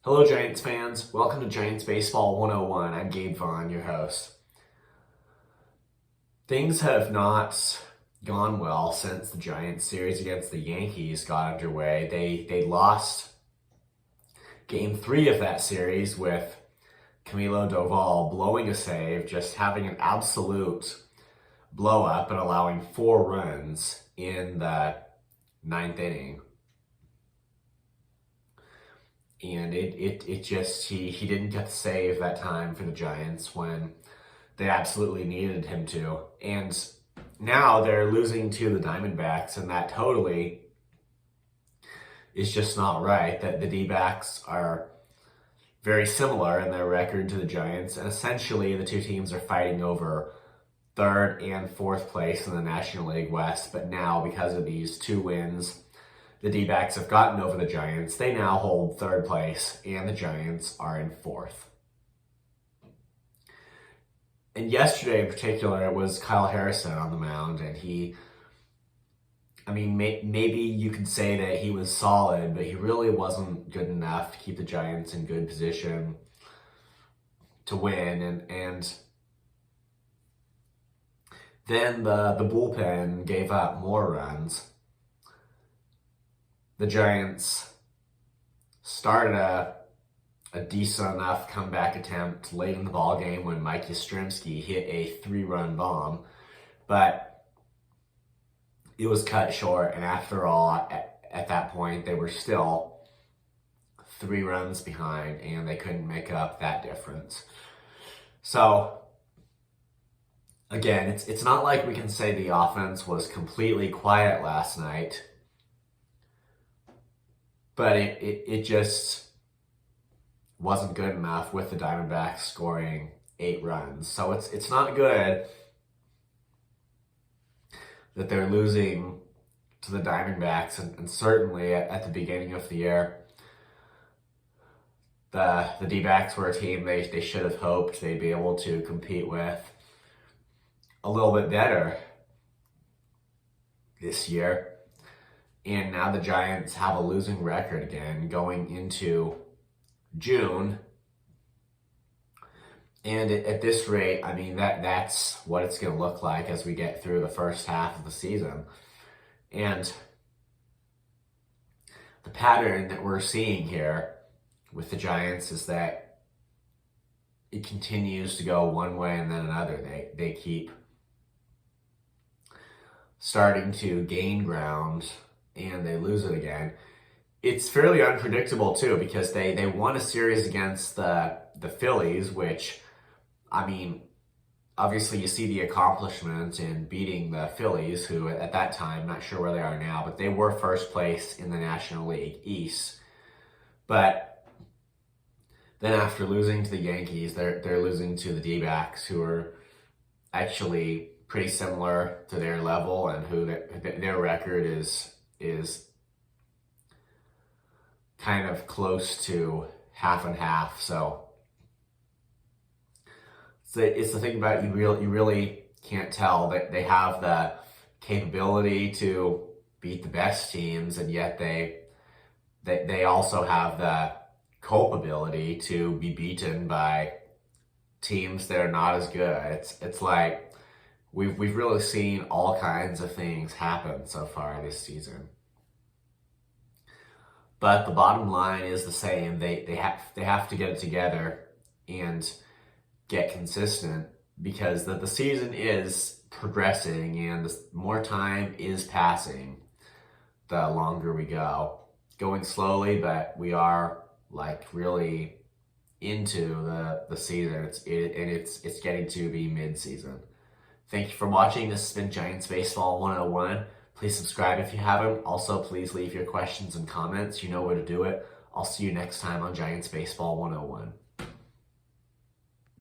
Hello, Giants fans. Welcome to Giants Baseball 101. I'm Gabe Vaughn, your host. Things have not gone well since the Giants series against the Yankees got underway. They lost Game 3 of that series with Camilo Doval blowing a save, just having an absolute blow up and allowing 4 runs in the ninth inning. And it just, he didn't get the save that time for the Giants when they absolutely needed him to. And now they're losing to the Diamondbacks, and that totally is just not right. That the D-backs are very similar in their record to the Giants, and essentially the two teams are fighting over third and fourth place in the National League West. But now, because of these 2 wins, the D-backs have gotten over the Giants. They now hold third place, and the Giants are in fourth. And yesterday in particular, it was Kyle Harrison on the mound, and maybe you could say that he was solid, but he really wasn't good enough to keep the Giants in good position to win. And then the bullpen gave up more runs. The Giants started a decent enough comeback attempt late in the ballgame when Mike Yastrzemski hit a 3-run bomb, but it was cut short, and after all, at that point, they were still 3 runs behind, and they couldn't make up that difference. So, again, it's not like we can say the offense was completely quiet last night, but it just wasn't good enough with the Diamondbacks scoring 8 runs. So it's not good that they're losing to the Diamondbacks, and certainly at the beginning of the year, the D-backs were a team they should have hoped they'd be able to compete with a little bit better this year. And now the Giants have a losing record again going into June. And at this rate, that's what it's going to look like as we get through the first half of the season. And the pattern that we're seeing here with the Giants is that it continues to go one way and then another. They keep starting to gain ground, and they lose it again. It's fairly unpredictable too, because they won a series against the Phillies, which, obviously you see the accomplishment in beating the Phillies, who at that time, not sure where they are now, but they were first place in the National League East. But then after losing to the Yankees, they're losing to the D-backs, who are actually pretty similar to their level, and who their record is kind of close to half and half. So it's the thing about you really can't tell that they have the capability to beat the best teams, and yet they also have the culpability to be beaten by teams that are not as good. It's like we've really seen all kinds of things happen so far this season. But the bottom line is the same. They have to get it together and get consistent, because the season is progressing, and the more time is passing the longer we go. Going slowly, but we are really into the season. It's getting to be mid-season. Thank you for watching. This has been Giants Baseball 101. Please subscribe if you haven't. Also, please leave your questions and comments. You know where to do it. I'll see you next time on Giants Baseball 101.